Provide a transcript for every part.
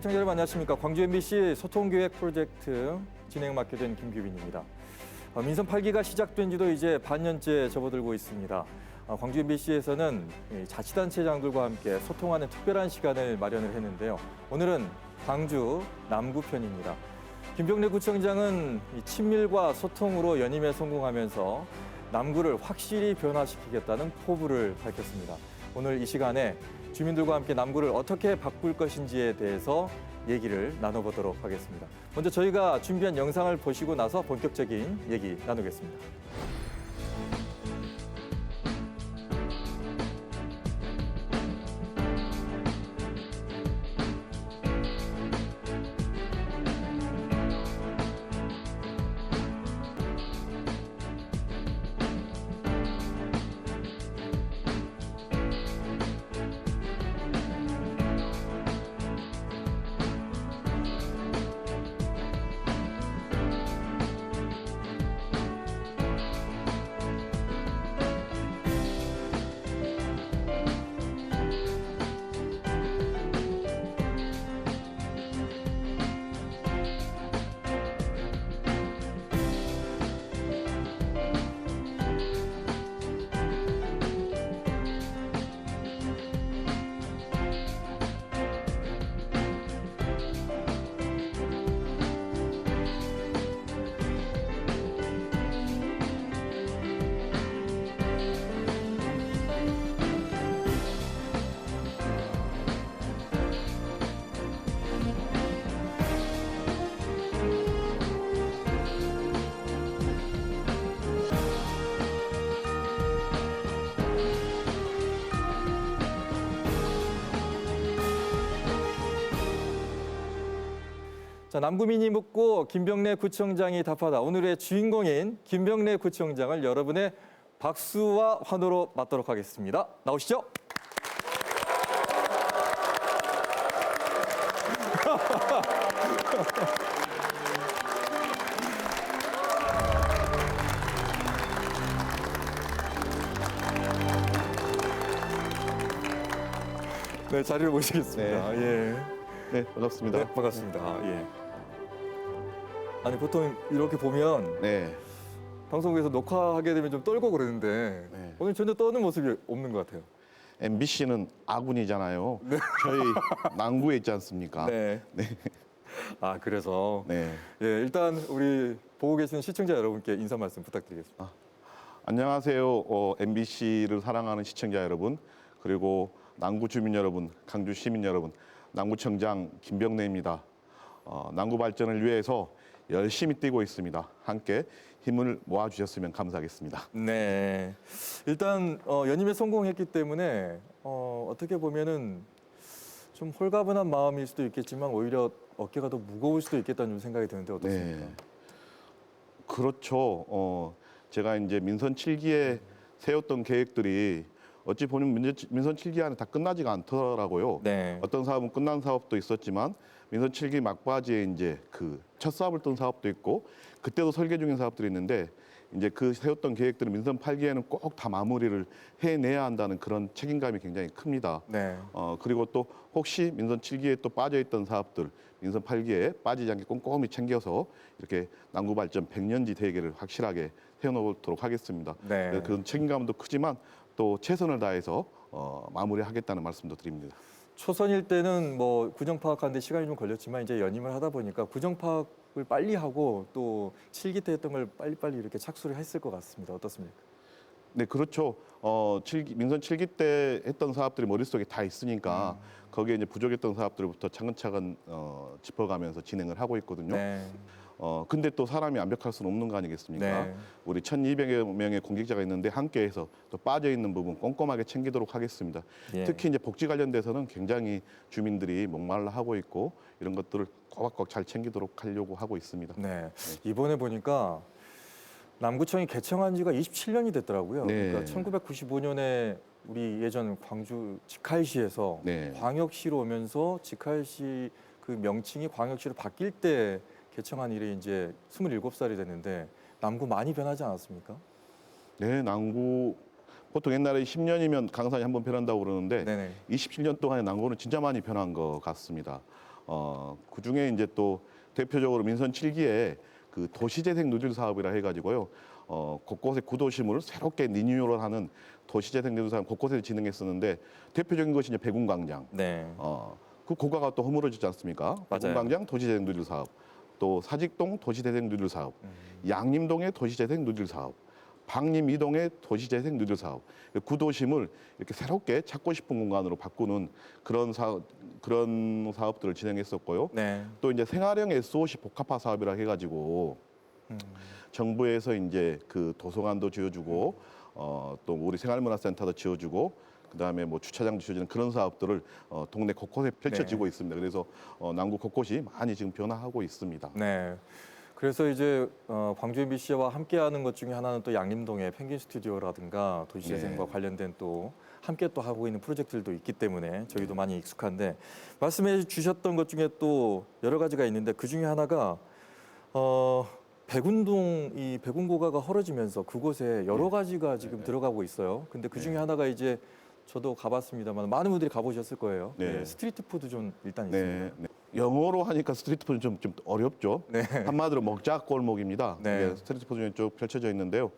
시청자 여러분 안녕하십니까. 광주 MBC 소통기획 프로젝트 진행을 맡게 된 김규빈입니다. 민선 8기가 시작된 지도 이제 반년째 접어들고 있습니다. 광주 MBC에서는 자치단체장들과 함께 소통하는 특별한 시간을 마련을 했는데요. 오늘은 광주 남구편입니다. 김병래 구청장은 친밀과 소통으로 연임에 성공하면서 남구를 확실히 변화시키겠다는 포부를 밝혔습니다. 오늘 이 시간에 주민들과 함께 남구를 어떻게 바꿀 것인지에 대해서 얘기를 나눠보도록 하겠습니다. 먼저 저희가 준비한 영상을 보시고 나서 본격적인 얘기 나누겠습니다. 자, 남구민이 묻고 김병래 구청장이 답하다. 오늘의 주인공인 김병래 구청장을 여러분의 박수와 환호로 맞도록 하겠습니다. 나오시죠. 네, 자리를 모시겠습니다. 네. 예. 네, 반갑습니다. 네, 반갑습니다. 예. 아니 보통 이렇게 보면 네. 방송국에서 녹화하게 되면 좀 떨고 그러는데 네. 오늘 전혀 떠는 모습이 없는 것 같아요. MBC는 아군이잖아요. 저희 남구에 있지 않습니까? 네. 네. 아 그래서 네. 예, 일단 우리 보고 계시는 시청자 여러분께 인사 말씀 부탁드리겠습니다. 안녕하세요. MBC를 사랑하는 시청자 여러분, 그리고 남구 주민 여러분, 강주 시민 여러분, 남구청장 김병래입니다. 남구 발전을 위해서 열심히 뛰고 있습니다. 함께 힘을 모아주셨으면 감사하겠습니다. 네. 일단 연임에 성공했기 때문에 어떻게 보면은 좀 홀가분한 마음일 수도 있겠지만 오히려 어깨가 더 무거울 수도 있겠다는 생각이 드는데 어떻습니까? 네. 그렇죠. 제가 이제 민선 7기에 세웠던 계획들이 어찌 보면 민선 7기 안에 다 끝나지가 않더라고요. 네. 어떤 사업은 끝난 사업도 있었지만 민선 7기 막바지에 이제 그 첫 사업을 떤 사업도 있고 그때도 설계 중인 사업들이 있는데 이제 그 세웠던 계획들은 민선 8기에는 꼭 다 마무리를 해내야 한다는 그런 책임감이 굉장히 큽니다. 네. 그리고 또 혹시 민선 7기에 또 빠져있던 사업들 민선 8기에 빠지지 않게 꼼꼼히 챙겨서 이렇게 남구 발전 100년지 대계를 확실하게 세워놓도록 하겠습니다. 네. 그런 책임감도 크지만 또 최선을 다해서 마무리하겠다는 말씀도 드립니다. 초선일 때는 뭐 구정 파악하는데 시간이 좀 걸렸지만 이제 연임을 하다 보니까 구정 파악을 빨리 하고 또 7기 때 했던 걸 빨리빨리 이렇게 착수를 했을 것 같습니다. 어떻습니까? 네, 그렇죠. 민선 7기 때 했던 사업들이 머릿속에 다 있으니까 거기에 이제 부족했던 사업들부터 차근차근 짚어가면서 진행을 하고 있거든요. 네. 근데 또 사람이 완벽할 수는 없는 거 아니겠습니까? 네. 우리 1,200여 명의 공직자가 있는데 함께해서 또 빠져있는 부분 꼼꼼하게 챙기도록 하겠습니다. 예. 특히 이제 복지 관련돼서는 굉장히 주민들이 목말라 하고 있고 이런 것들을 꼬박꼬박 잘 챙기도록 하려고 하고 있습니다. 네. 이번에 보니까 남구청이 개청한 지가 27년이 됐더라고요. 네. 그러니까 1995년에 우리 예전 광주 직할시에서 네. 광역시로 오면서 직할시 그 명칭이 광역시로 바뀔 때 개청한 일이 이제 27살이 됐는데 남구 많이 변하지 않았습니까? 네, 남구 보통 옛날에 10년이면 강산이 한번 변한다고 그러는데 네네. 27년 동안에 남구는 진짜 많이 변한 것 같습니다. 그 중에 이제 또 대표적으로 민선 7기에 그 도시재생 누질 사업이라 해가지고요. 곳곳에 구도심을 새롭게 리뉴얼을 하는 도시재생 누질 사업 곳곳에 진행했었는데 대표적인 것이 이제 백운광장. 네. 그 고가가 또 허물어지지 않습니까? 맞아요. 백운광장 도시재생 누질 사업, 또 사직동 도시재생 누질 사업, 양림동의 도시재생 누질 사업, 방림 이동의 도시재생 누질 사업, 구도심을 이렇게 새롭게 찾고 싶은 공간으로 바꾸는 그런 사업들을 진행했었고요. 네. 또 이제 생활형 SOC 복합화 사업이라 해가지고 정부에서 이제 그 도서관도 지어주고 또 우리 생활문화센터도 지어주고 그다음에 뭐 주차장도 지어주는 그런 사업들을 동네 곳곳에 펼쳐지고 있습니다. 그래서 남구 곳곳이 많이 지금 변화하고 있습니다. 네. 그래서 이제 광주 MBC와 함께하는 것 중에 하나는 또 양림동의 펭귄 스튜디오라든가 도시재생과 네. 관련된 또 함께 또 하고 있는 프로젝트들도 있기 때문에 저희도 많이 익숙한데 말씀해 주셨던 것 중에 또 여러 가지가 있는데 그 중에 하나가 백운동 이 백운고가가 헐어지면서 그곳에 여러 가지가 지금 들어가고 있어요. 근데 그 중에 하나가 이제 저도 가봤습니다만 많은 분들이 가보셨을 거예요. 네. 네, 스트리트 푸드 존 일단 네, 있습니다. 네. 영어로 하니까 스트리트 푸드 좀 어렵죠. 네. 한마디로 먹자 골목입니다. 네. 네, 스트리트 푸드존이 쭉 펼쳐져 있는데요.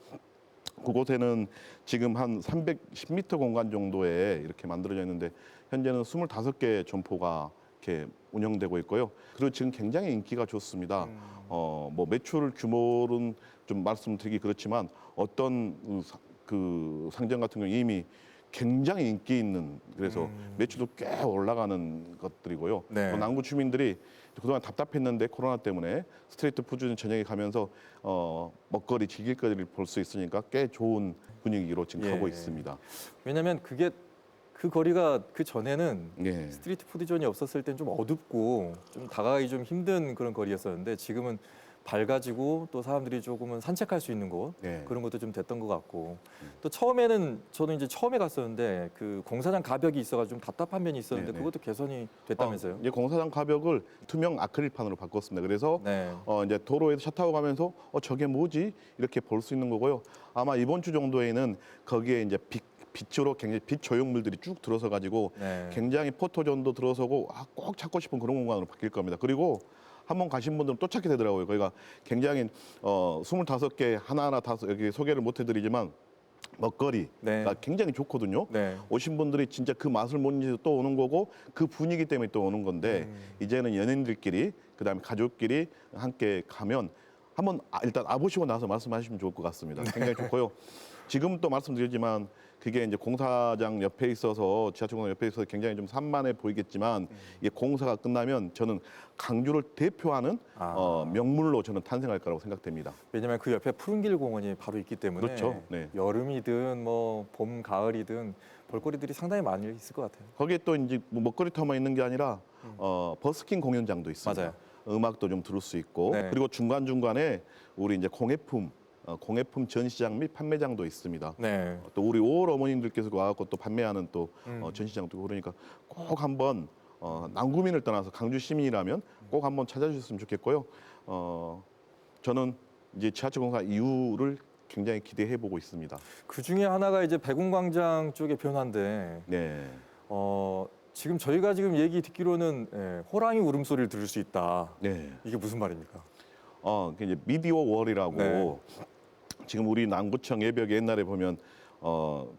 그곳에는 지금 한 310m 공간 정도에 이렇게 만들어져 있는데 현재는 25개 점포가 이렇게 운영되고 있고요. 그리고 지금 굉장히 인기가 좋습니다. 뭐 매출 규모는 좀 말씀드리기 그렇지만 어떤 그 상점 같은 경우 이미 굉장히 인기 있는 그래서 매출도 꽤 올라가는 것들이고요. 네. 또 남구 주민들이 그동안 답답했는데 코로나 때문에 스트리트 푸드 저녁에 가면서 먹거리, 즐길거리를 볼 수 있으니까 꽤 좋은 분위기로 지금 예. 가고 있습니다. 왜냐하면 그게 그 거리가 그 전에는 예. 스트리트 푸드존이 없었을 땐 좀 어둡고 좀 다가가기 좀 힘든 그런 거리였었는데 지금은 밝아지고 또 사람들이 조금은 산책할 수 있는 곳 네. 그런 것도 좀 됐던 것 같고 또 처음에는 저는 이제 처음에 갔었는데 그 공사장 가벽이 있어가지고 좀 답답한 면이 있었는데 네, 네. 그것도 개선이 됐다면서요? 이제 공사장 가벽을 투명 아크릴판으로 바꿨습니다. 그래서 네. 이제 도로에서 차 타고 가면서 저게 뭐지 이렇게 볼 수 있는 거고요. 아마 이번 주 정도에는 거기에 이제 빛으로 굉장히 빛 조형물들이 쭉 들어서 가지고 네. 굉장히 포토존도 들어서고 꼭 찾고 싶은 그런 공간으로 바뀔 겁니다. 그리고 한번 가신 분들은 또 찾게 되더라고요. 거기가 굉장히 25개 하나하나 다 여기 소개를 못 해드리지만 먹거리가 네. 굉장히 좋거든요. 네. 오신 분들이 진짜 그 맛을 못 잊어서 또 오는 거고 그 분위기 때문에 또 오는 건데 이제는 연인들끼리 그다음에 가족끼리 함께 가면 한번 일단 와보시고 나서 말씀하시면 좋을 것 같습니다. 굉장히 좋고요. 지금 또 말씀드리지만 그게 이제 공사장 옆에 있어서 지하철 공사장 옆에 있어서 굉장히 좀 산만해 보이겠지만 이게 공사가 끝나면 저는 강주를 대표하는 명물로 저는 탄생할 거라고 생각됩니다. 왜냐하면 그 옆에 푸른길 공원이 바로 있기 때문에 그렇죠. 네. 여름이든 뭐 봄, 가을이든 볼거리들이 상당히 많이 있을 것 같아요. 거기에 또 이제 뭐 먹거리 터만 있는 게 아니라 버스킹 공연장도 있습니다. 맞아요. 음악도 좀 들을 수 있고 네. 그리고 중간 중간에 우리 이제 공예품 전시장 및 판매장도 있습니다. 네. 또 우리 5월 어머님들께서 와갖고 또 판매하는 또 전시장도 있고 그러니까 꼭 한번 남구민을 떠나서 강주 시민이라면 꼭 한번 찾아주셨으면 좋겠고요. 저는 이제 지하철 공사 이후를 굉장히 기대해 보고 있습니다. 그 중에 하나가 이제 백운광장 쪽의 변화인데 네. 지금 저희가 지금 얘기 듣기로는 호랑이 울음소리를 들을 수 있다. 네. 이게 무슨 말입니까? 그 이제 미디어 월이라고 네. 지금 우리 남구청 예벽에 옛날에 보면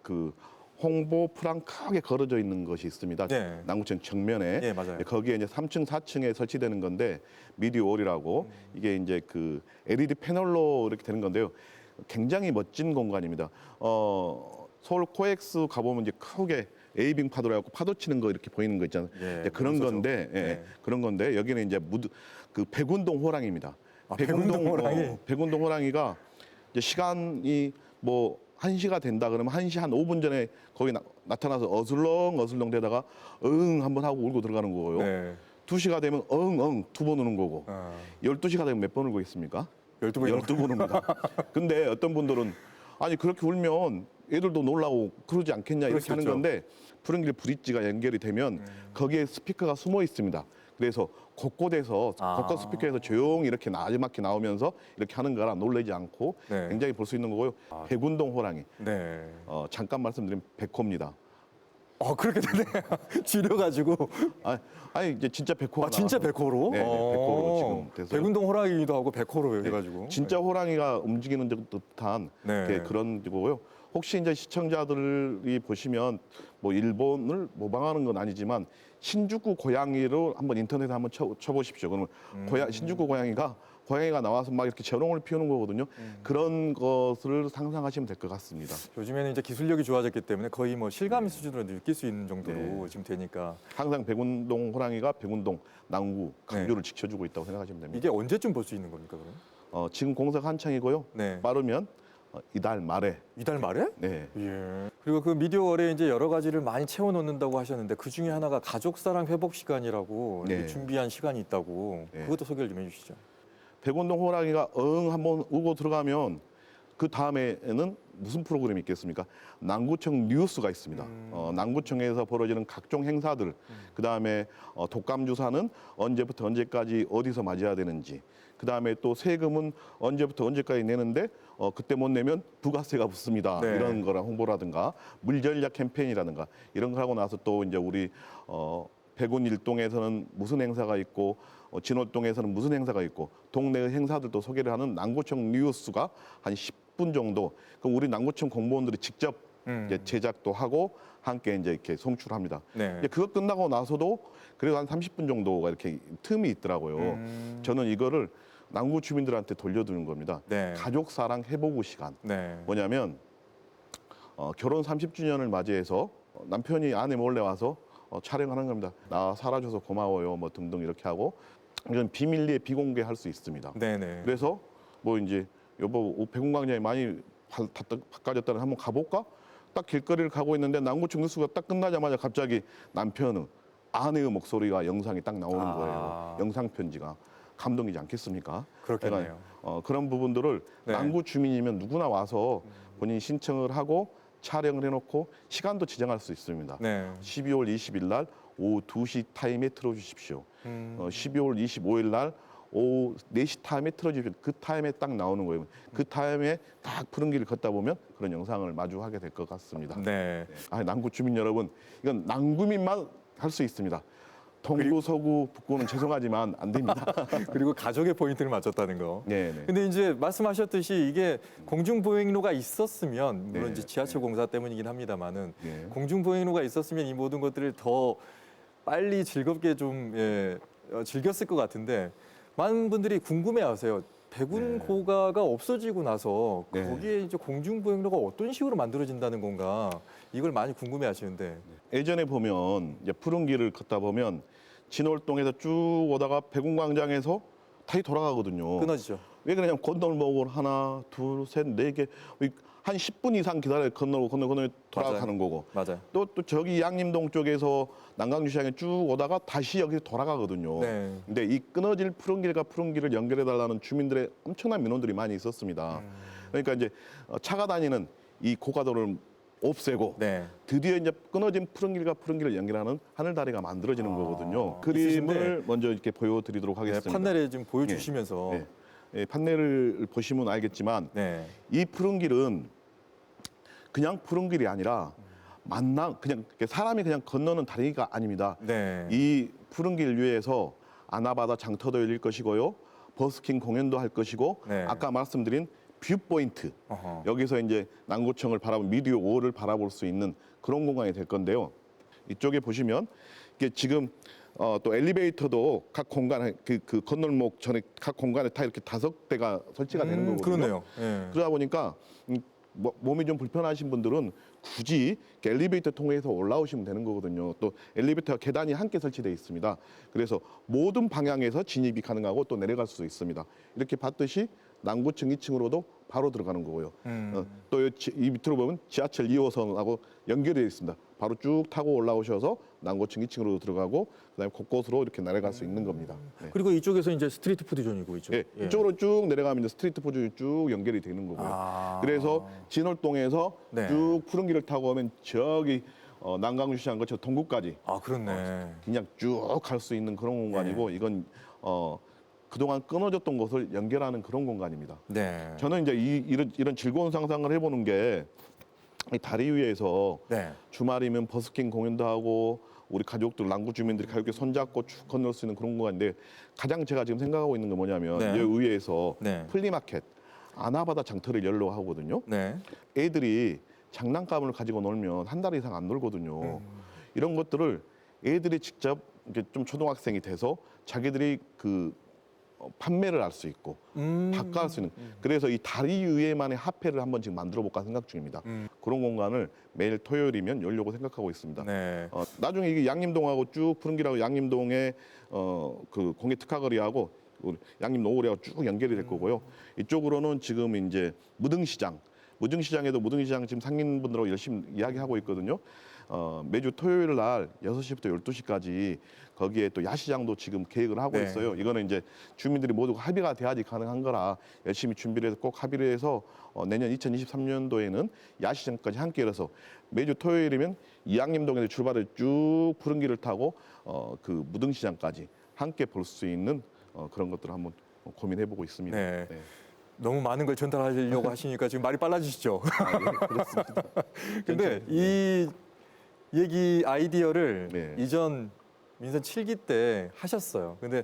그 홍보 프랑 크게 걸어져 있는 것이 있습니다. 네. 남구청 정면에 네, 맞아요. 거기에 이제 3층, 4층에 설치되는 건데 미디어 월이라고 이게 이제 그 LED 패널로 이렇게 되는 건데요. 굉장히 멋진 공간입니다. 서울 코엑스 가보면 이제 크게 에이빙 파도라고 파도 치는 거 이렇게 보이는 거 있잖아요. 예, 이제 그런 무서죠. 건데 네. 그런 건데 여기는 이제 그 백운동 호랑이입니다. 백운동 호랑이? 백운동 호랑이가 이제 시간이 뭐 1시가 된다 그러면 1시 한 5분 전에 거기 나타나서 어슬렁 대다가 한번 하고 울고 들어가는 거고요. 네. 2시가 되면 두 번 우는 거고 12시가 되면 몇 번 울고 있습니까? 12번. 12번 웁니다. 근데 어떤 분들은 아니 그렇게 울면 애들도 놀라고 그러지 않겠냐 이렇게 하는 그렇겠죠. 건데 푸른길 브릿지가 연결이 되면 거기에 스피커가 숨어 있습니다. 그래서 곳곳에서 곳곳 스피커에서 조용히 이렇게 나지막히 나오면서 이렇게 하는 거라 놀라지 않고 네. 굉장히 볼 수 있는 거고요. 백운동 호랑이 네. 잠깐 말씀드린 백호입니다. 그렇게 되네요. 지려가지고. 아니 이제 진짜 백호가 진짜 나와서 백호로? 네, 네, 백호로 지금 돼서 백운동 호랑이기도 하고 백호로 해가지고. 진짜 호랑이가 움직이는 듯한 네. 그런 거고요. 혹시 이제 시청자들이 보시면 뭐 일본을 모방하는 건 아니지만 신주쿠 고양이로 한번 인터넷에 한번 쳐보십시오. 그러면 신주쿠 고양이가 나와서 막 이렇게 재롱을 피우는 거거든요. 그런 것을 상상하시면 될 것 같습니다. 요즘에는 이제 기술력이 좋아졌기 때문에 거의 뭐 실감 수준으로 느낄 수 있는 정도로 네. 지금 되니까. 항상 백운동 호랑이가 백운동, 남구, 강주를 지켜주고 있다고 생각하시면 됩니다. 이게 언제쯤 볼 수 있는 겁니까, 그럼? 지금 공사가 한창이고요. 네. 빠르면 이달 말에. 이달 말에? 네. 예. 그리고 그 미디어월에 이제 여러 가지를 많이 채워 넣는다고 하셨는데 그 중에 하나가 가족 사랑 회복 시간이라고 이렇게 네. 준비한 시간이 있다고. 네. 그것도 소개를 좀 해주시죠. 백운동 호랑이가 한번 우고 들어가면 그 다음에는 무슨 프로그램이 있겠습니까? 남구청 뉴스가 있습니다. 남구청에서 벌어지는 각종 행사들, 그 다음에 독감 주사는 언제부터 언제까지 어디서 맞아야 되는지, 그 다음에 또 세금은 언제부터 언제까지 내는데 그때 못 내면 부가세가 붙습니다. 네. 이런 거랑 홍보라든가 물전략 캠페인이라든가 이런 걸 하고 나서 또 이제 우리 백운 일동에서는 무슨 행사가 있고 진월동에서는 무슨 행사가 있고 동네의 행사들도 소개를 하는 남구청 뉴스가 한 10분 정도 그럼 우리 남구청 공무원들이 직접 이제 제작도 하고 함께 이제 이렇게 송출합니다. 네. 이제 그거 끝나고 나서도 그래도 한 30분 정도가 이렇게 틈이 있더라고요. 저는 이거를 남구 주민들한테 돌려드는 겁니다. 네. 가족 사랑 해보고 시간. 네. 뭐냐면 결혼 30주년을 맞이해서 남편이 아내 몰래 와서 촬영하는 겁니다. 나 살아줘서 고마워요, 뭐 등등 이렇게 하고 이건 비밀리에 비공개할 수 있습니다. 네네. 그래서 뭐 이제 여보 백운광장이 많이 바꿔졌다는 한번 가볼까? 딱 길거리를 가고 있는데 남구청 뉴스가 딱 끝나자마자 갑자기 남편의 아내의 목소리가 영상이 딱 나오는 거예요. 영상 편지가 감동이지 않겠습니까? 그렇겠네요. 그러니까, 그런 부분들을 네. 남구 주민이면 누구나 와서 본인이 신청을 하고 촬영을 해놓고 시간도 지정할 수 있습니다. 네. 12월 20일 날 오후 2시 타임에 틀어주십시오. 12월 25일 날 오후 4시 타임에 틀어주십시오. 그 타임에 딱 나오는 거예요. 그 타임에 딱 푸른 길을 걷다 보면 그런 영상을 마주하게 될 것 같습니다. 네. 남구 주민 여러분, 이건 남구민만 할 수 있습니다. 동구, 서구, 북구는 죄송하지만 안 됩니다. 그리고 가족의 포인트를 맞췄다는 거. 네, 네. 근데 이제 말씀하셨듯이 이게 공중보행로가 있었으면 물론 네. 이제 지하철 공사 때문이긴 합니다만은 네. 공중보행로가 있었으면 이 모든 것들을 더 빨리 즐겁게 좀 즐겼을 것 같은데 많은 분들이 궁금해하세요. 백운고가가 없어지고 나서 네. 거기에 이제 공중보행로가 어떤 식으로 만들어진다는 건가 이걸 많이 궁금해하시는데. 예전에 보면 이제 푸른 길을 걷다 보면 진월동에서 쭉 오다가 백운광장에서 다시 돌아가거든요. 끊어지죠. 왜 그러냐면 건널목을 하나, 둘, 셋, 네 개, 한 10분 이상 기다려 건너고 돌아가는 거고. 맞아요. 또 저기 양림동 쪽에서 난강주시장에 쭉 오다가 다시 여기 돌아가거든요. 네. 근데 이 끊어질 푸른 길과 푸른 길을 연결해달라는 주민들의 엄청난 민원들이 많이 있었습니다. 그러니까 이제 차가 다니는 이 고가도를 없애고 네. 드디어 이제 끊어진 푸른 길과 푸른 길을 연결하는 하늘다리가 만들어지는 거거든요. 그림을 있으신데 먼저 이렇게 보여드리도록 네, 하겠습니다. 판넬에 좀 보여주시면서 네. 네, 판넬을 보시면 알겠지만 네. 이 푸른 길은 그냥 푸른 길이 아니라 그냥 사람이 그냥 건너는 다리가 아닙니다. 네. 이 푸른 길 위에서 아나바다 장터도 열릴 것이고요. 버스킹 공연도 할 것이고 네. 아까 말씀드린 뷰포인트 어허. 여기서 이제 남구청을 바라본 미디어 5를 바라볼 수 있는 그런 공간이 될 건데요. 이쪽에 보시면 이게 지금 또 엘리베이터도 각 공간에 그 건널목 전에 각 공간에 다 이렇게 5대가 설치가 되는 거거든요. 그러네요. 예. 그러다 보니까 몸이 좀 불편하신 분들은 굳이 엘리베이터 통해서 올라오시면 되는 거거든요. 또 엘리베이터 계단이 함께 설치되어 있습니다. 그래서 모든 방향에서 진입이 가능하고 또 내려갈 수도 있습니다. 이렇게 봤듯이 남구청 2층으로도 바로 들어가는 거고요. 또 이 밑으로 보면 지하철 2호선하고 연결되어 있습니다. 바로 쭉 타고 올라오셔서 남구청 2층으로 들어가고 그다음에 곳곳으로 이렇게 내려갈 수 있는 겁니다. 네. 그리고 이쪽에서 이제 스트리트 푸드 존이고 이쪽. 예, 이쪽으로 쭉 내려가면 이제 스트리트 푸드가 쭉 연결이 되는 거고요. 아. 그래서 진월동에서 네. 쭉 푸른 길을 타고 오면 저기 난강주시장 거쳐 동구까지 아 그렇네. 그냥 쭉 갈 수 있는 그런 공간이고 이건 그동안 끊어졌던 것을 연결하는 그런 공간입니다. 네. 저는 이제 이런 즐거운 상상을 해보는 게 이 다리 위에서 네. 주말이면 버스킹 공연도 하고 우리 가족들 남구 주민들이 가볍게 손잡고 쭉 건널 수 있는 그런 공간인데 가장 제가 지금 생각하고 있는 건 뭐냐면 네. 이 위에서 네. 플리마켓 아나바다 장터를 열려고 하거든요. 네. 애들이 장난감을 가지고 놀면 한 달 이상 안 놀거든요. 이런 것들을 애들이 직접 이렇게 좀 초등학생이 돼서 자기들이 판매를 할 수 있고 바꿔할 수 있는 그래서 이 다리 위에만의 핫페를 한번 지금 만들어 볼까 생각 중입니다. 그런 공간을 매일 토요일이면 열려고 생각하고 있습니다. 네. 나중에 이게 양림동하고 쭉 푸른길하고 양림동의 그 공예 특화거리하고 우리 양림 노을하고 쭉 연결이 될 거고요. 이쪽으로는 지금 이제 무등시장에도 무등시장 지금 상인분들하고 열심히 이야기하고 있거든요. 매주 토요일 날 6시부터 12시까지 거기에 또 야시장도 지금 계획을 하고 네. 있어요. 이거는 이제 주민들이 모두 합의가 돼야지 가능한 거라 열심히 준비를 해서 꼭 합의를 해서 내년 2023년도에는 야시장까지 함께 열어서 매주 토요일이면 이양림동에서 출발을 쭉 푸른 길을 타고 그 무등시장까지 함께 볼 수 있는 그런 것들을 한번 고민해보고 있습니다. 네. 너무 많은 걸 전달하려고 하시니까 지금 말이 빨라지시죠? 예, 그렇습니다. 근데 이 얘기 아이디어를 네. 이전 민선 7기 때 하셨어요. 근데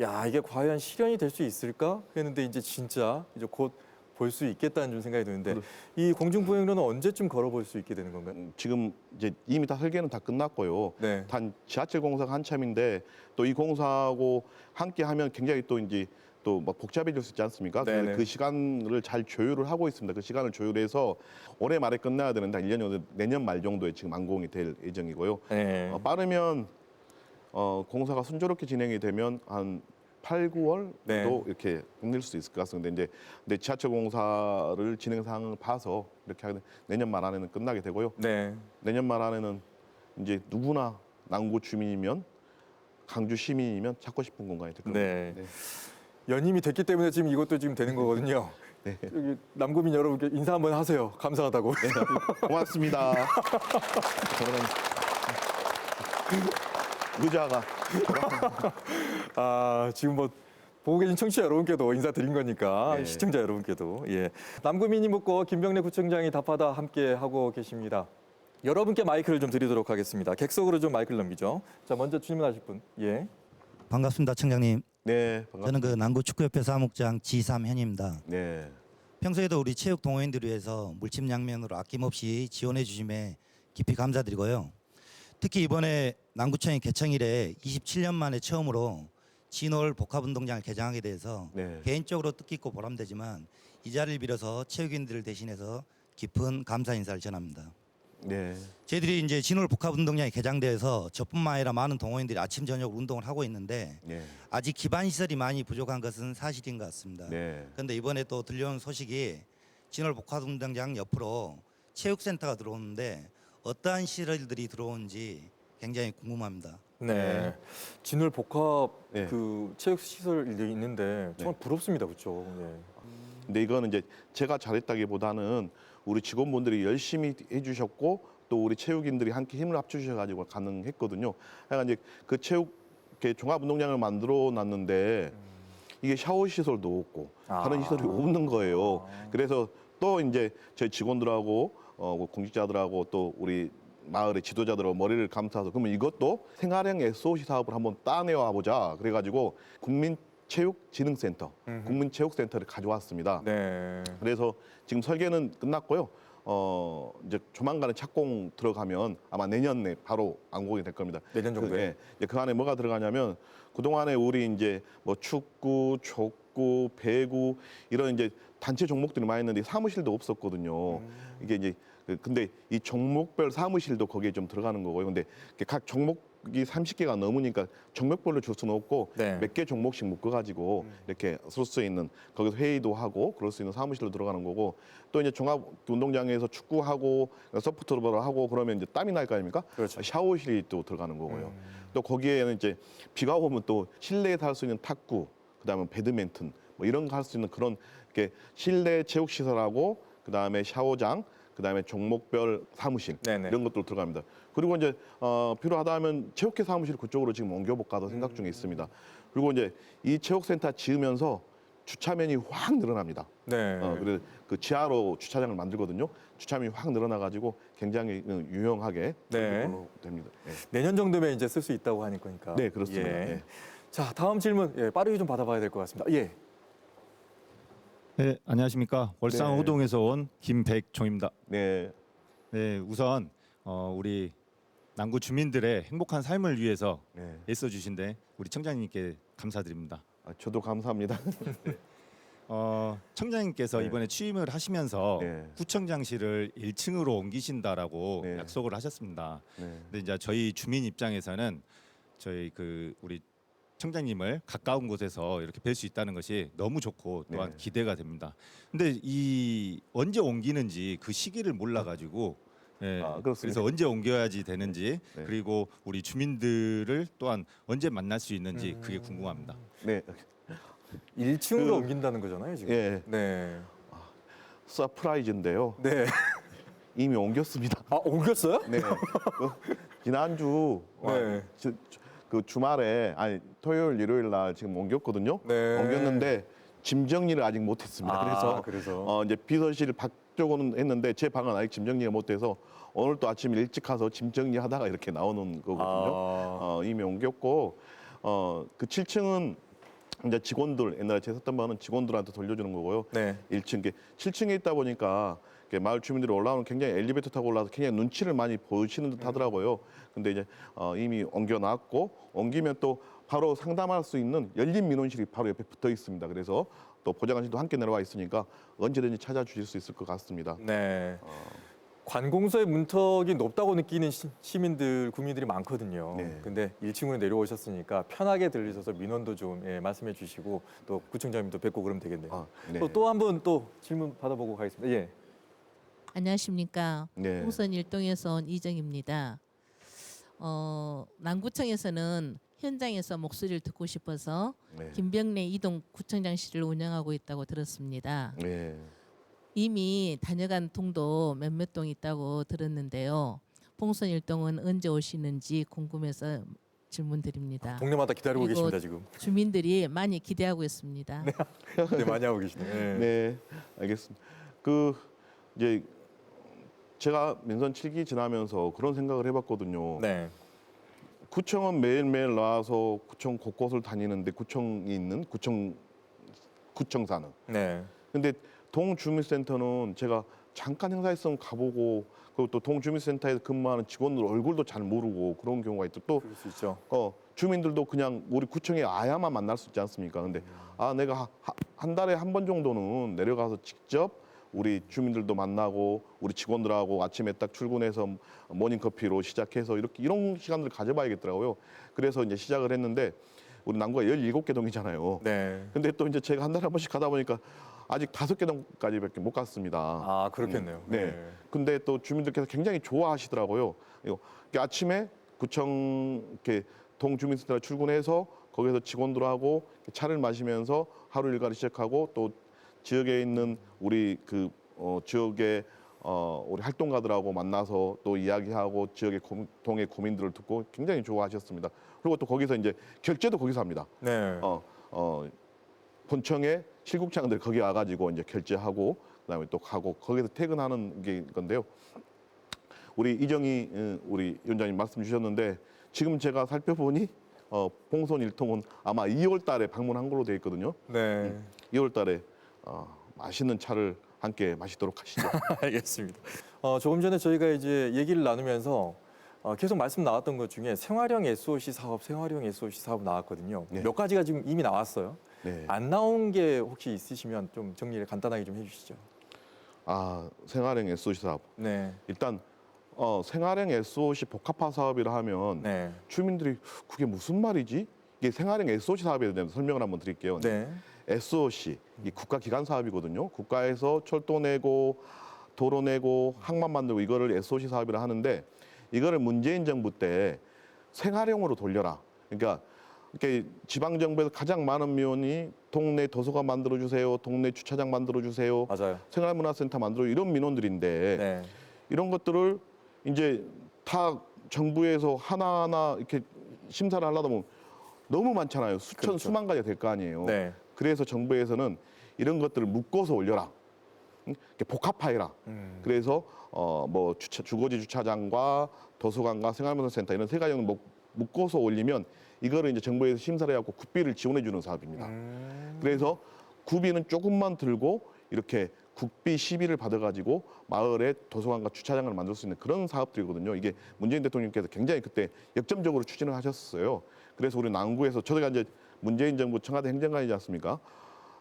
야, 이게 과연 실현이 될 수 있을까? 했는데 이제 진짜 이제 곧 볼 수 있겠다는 좀 생각이 드는데 이 공중부행로는 언제쯤 걸어볼 수 있게 되는 건가요? 지금 이제 이미 다 설계는 다 끝났고요. 네. 단 지하철 공사가 한참인데 또 이 공사하고 함께 하면 굉장히 또 이제 또 막 복잡해질 수 있지 않습니까? 네네. 그 시간을 잘 조율을 하고 있습니다. 그 시간을 조율해서 올해 말에 끝나야 되는데 한 1년 정도 내년 말 정도에 지금 완공이 될 예정이고요. 네. 빠르면 공사가 순조롭게 진행이 되면 한 8, 9월도 네. 이렇게 끝낼 수 있을 것 같습니다. 근데 지하철 공사를 진행 상황을 봐서 이렇게 하게 내년 말 안에는 끝나게 되고요. 네. 내년 말 안에는 이제 누구나 남구 주민이면 강주 시민이면 찾고 싶은 공간이 될 겁니다. 네. 연임이 됐기 때문에 지금 이것도 지금 되는 거거든요. 네. 여기 남구민 여러분께 인사 한번 하세요. 감사하다고. 고맙습니다. 저는 의자가 지금 뭐 보고 계신 청취자 여러분께도 인사드린 거니까 네. 시청자 여러분께도 남구민이 묻고 김병래 구청장이 답하다 함께 하고 계십니다. 여러분께 마이크를 좀 드리도록 하겠습니다. 객석으로 좀 마이크를 넘기죠. 자, 먼저 질문하실 분. 반갑습니다, 청장님. 네, 반갑습니다. 저는 그 남구축구협회 사무국장 지삼현입니다. 네. 평소에도 우리 체육 동호인들을 위해서 물심 양면으로 아낌없이 지원해 주심에 깊이 감사드리고요. 특히 이번에 남구청이 개청 이래 27년 만에 처음으로 진월 복합운동장을 개장하게 돼서 네. 개인적으로 뜻깊고 보람되지만 이 자리를 빌어서 체육인들을 대신해서 깊은 감사 인사를 전합니다. 네. 저희들이 이제 진월 복합운동장이 개장돼서 저뿐만 아니라 많은 동호인들이 아침 저녁 운동을 하고 있는데 네. 아직 기반 시설이 많이 부족한 것은 사실인 것 같습니다. 네. 그런데 이번에 또 들려온 소식이 진월 복합운동장 옆으로 체육센터가 들어오는데 어떠한 시설들이 들어오는지 굉장히 궁금합니다. 네. 진월 복합 네. 그 체육 시설이 있는데 정말 부럽습니다, 그렇죠? 근데 이거는 이제 제가 잘했다기보다는 우리 직원분들이 열심히 해주셨고 또 우리 체육인들이 함께 힘을 합쳐주셔가지고 가능했거든요. 그러니까 이제 그 체육 종합운동장을 만들어 놨는데 이게 샤워 시설도 없고 다른 시설이 없는 거예요. 그래서 또 이제 저희 직원들하고 공직자들하고 또 우리 마을의 지도자들하고 머리를 감싸서 그러면 이것도 생활형 SOC 사업을 한번 따내와 보자. 그래가지고 국민체육진흥센터, 국민체육센터를 가져왔습니다. 네. 그래서 지금 설계는 끝났고요. 이제 조만간에 착공 들어가면 아마 내년에 바로 완공이 될 겁니다. 내년 정도에? 그 안에 뭐가 들어가냐면 그동안에 우리 이제 뭐 축구, 족구, 배구 이런 이제 단체 종목들이 많이 있는데 사무실도 없었거든요. 이게 이제 근데 이 종목별 사무실도 거기에 좀 들어가는 거고요. 근데 각 종목이 30개가 넘으니까 종목별로 줄 수는 없고 네. 몇 개 종목씩 묶어가지고 이렇게 쓸 수 있는 거기서 회의도 하고 그럴 수 있는 사무실로 들어가는 거고 또 이제 종합 운동장에서 축구하고 소프트볼 하고 그러면 이제 땀이 날 거 아닙니까? 그렇죠. 샤워실이 또 들어가는 거고요. 또 거기에는 이제 비가 오면 또 실내에서 할 수 있는 탁구, 그다음에 배드민턴 뭐 이런 거 할 수 있는 그런 이렇게 실내 체육 시설하고 그다음에 샤워장 그다음에 종목별 사무실 네네. 이런 것도 들어갑니다. 그리고 이제 필요하다 하면 체육회 사무실 그쪽으로 지금 옮겨볼까도 생각 중에 있습니다. 그리고 이제 이 체육센터 지으면서 주차면이 확 늘어납니다. 네. 그래서 그 지하로 주차장을 만들거든요. 주차면이 확 늘어나가지고 굉장히 유용하게 네. 걸로 됩니다. 네. 내년 정도면 이제 쓸 수 있다고 하니까. 네, 그렇습니다. 예. 네. 자, 다음 질문 빠르게 좀 받아봐야 될 것 같습니다. 예. 네, 안녕하십니까. 월산 네. 호동에서 온 김백종입니다. 네. 네, 우선 우리 남구 주민들의 행복한 삶을 위해서 네. 애써주신데 우리 청장님께 감사드립니다. 저도 감사합니다. 청장님께서 네. 이번에 취임을 하시면서 네. 구청장실을 1층으로 옮기신다라고 네. 약속을 하셨습니다. 네. 근데 이제 저희 주민 입장에서는 저희 우리 청장님을 가까운 곳에서 이렇게 뵐 수 있다는 것이 너무 좋고 또한 네. 기대가 됩니다. 근데 이 언제 옮기는지 그 시기를 몰라가지고 예, 그렇습니다. 그래서 언제 옮겨야지 되는지 네. 그리고 우리 주민들을 또한 언제 만날 수 있는지 그게 궁금합니다. 네. 1층으로 옮긴다는 거잖아요, 지금. 예. 네. 서프라이즈인데요. 네. 이미 옮겼습니다. 아, 옮겼어요? 네. 지난주 네. 그 주말에 토요일 일요일 날 지금 옮겼거든요. 네. 옮겼는데 짐 정리를 아직 못했습니다. 그래서 이제 비서실 밖쪽은 했는데 제 방은 아직 짐 정리가 못돼서 오늘 또 아침 일찍 가서 짐 정리하다가 이렇게 나오는 거거든요. 이미 옮겼고 그 7층은 이제 직원들 옛날에 제 썼던 방은 직원들한테 돌려주는 거고요. 네. 1층 7층에 있다 보니까 마을 주민들이 올라오는 굉장히 엘리베이터 타고 올라와서 굉장히 눈치를 많이 보시는 듯 하더라고요. 근데 이제 이미 옮겨놨고 옮기면 또 바로 상담할 수 있는 열린 민원실이 바로 옆에 붙어 있습니다. 그래서 또 보좌관실도 함께 내려와 있으니까 언제든지 찾아주실 수 있을 것 같습니다. 네. 관공서의 문턱이 높다고 느끼는 시민들, 국민들이 많거든요. 네. 근데 1층으로 내려오셨으니까 편하게 들리셔서 민원도 좀 말씀해 주시고 또 구청장님도 뵙고 그러면 되겠네요. 네. 또 한 분 또 질문 받아보고 가겠습니다. 예. 안녕하십니까. 네. 홍선 일동에서 온 이정입니다. 남구청에서는 현장에서 목소리를 듣고 싶어서 네. 김병래 이동 구청장실을 운영하고 있다고 들었습니다. 네. 이미 다녀간 동도 몇몇 동 있다고 들었는데요. 홍선 일동은 언제 오시는지 궁금해서 질문드립니다. 동네마다 기다리고 그리고 계십니다, 지금. 주민들이 많이 기대하고 있습니다. 네, 많이 하고 계시네요. 예. 네, 알겠습니다. 이제 제가 민선 7기 지나면서 그런 생각을 해봤거든요. 네. 구청은 매일매일 나와서 구청 곳곳을 다니는데 구청이 있는 구청사는. 네. 근데 동주민센터는 제가 잠깐 행사 있으면 가보고 그리고 또 동주민센터에서 근무하는 직원들 얼굴도 잘 모르고 그런 경우가 있고 또 그럴 수 있죠. 주민들도 그냥 우리 구청에 와야만 만날 수 있지 않습니까? 근데 내가 한 달에 한 번 정도는 내려가서 직접 우리 주민들도 만나고 우리 직원들하고 아침에 딱 출근해서 모닝커피로 시작해서 이런 시간들을 가져봐야겠더라고요. 그래서 이제 시작을 했는데 우리 남구가 17개 동이잖아요. 네. 근데 또 이제 제가 한 달에 한 번씩 가다 보니까 아직 5개 동까지밖에 못 갔습니다. 아, 그렇겠네요. 네. 근데 또 주민들께서 굉장히 좋아하시더라고요. 아침에 구청 이렇게 동주민센터 출근해서 거기서 직원들하고 차를 마시면서 하루 일과를 시작하고 또 지역에 있는 우리 지역의 우리 활동가들하고 만나서 또 이야기하고 지역의 동의 고민들을 듣고 굉장히 좋아하셨습니다. 그리고 또 거기서 이제 결제도 거기서 합니다. 네. 본청의 실국장들 거기 와가지고 이제 결제하고 그다음에 또 가고 거기서 퇴근하는 게 건데요. 우리 이정희 우리 위원장님 말씀 주셨는데 지금 제가 살펴보니 봉선 일통은 아마 2월달에 방문한 걸로 돼 있거든요. 네. 2월달에 맛있는 차를 함께 마시도록 하시죠. 알겠습니다. 조금 전에 저희가 이제 얘기를 나누면서 계속 말씀 나왔던 것 중에 생활형 SOC 사업 나왔거든요. 네. 몇 가지가 지금 이미 나왔어요. 네. 안 나온 게 혹시 있으시면 좀 정리를 간단하게 좀 해주시죠. 생활형 SOC 사업. 네. 일단 생활형 SOC 복합화 사업이라 하면 네. 주민들이 그게 무슨 말이지? 이게 생활형 SOC 사업에 대한 설명을 한번 드릴게요. 네. SOC 이 국가 기관 사업이거든요. 국가에서 철도 내고 도로 내고 항만 만들고 이거를 SOC 사업이라 하는데 이거를 문재인 정부 때 생활형으로 돌려라. 그러니까 이렇게 지방 정부에서 가장 많은 민원이 동네 도서관 만들어 주세요, 동네 주차장 만들어 주세요, 맞아요. 생활문화센터 만들어 이런 민원들인데 네. 이런 것들을 이제 다 정부에서 하나하나 이렇게 심사를 하려다 보면 너무 많잖아요. 그렇죠. 수만 가지가 될 거 아니에요. 네. 그래서 정부에서는 이런 것들을 묶어서 올려라. 이렇게 복합화해라. 그래서 뭐 주거지 주차장과 도서관과 생활문화센터 이런 세 가지는 묶어서 올리면 이거를 이제 정부에서 심사를 해갖고 국비를 지원해 주는 사업입니다. 그래서 구비는 조금만 들고 이렇게 국비 시비를 받아가지고 마을에 도서관과 주차장을 만들 수 있는 그런 사업들이거든요. 이게 문재인 대통령께서 굉장히 그때 역점적으로 추진을 하셨어요. 그래서 우리 남구에서 저희가 이제 문재인 정부 청와대 행정관이지 않습니까?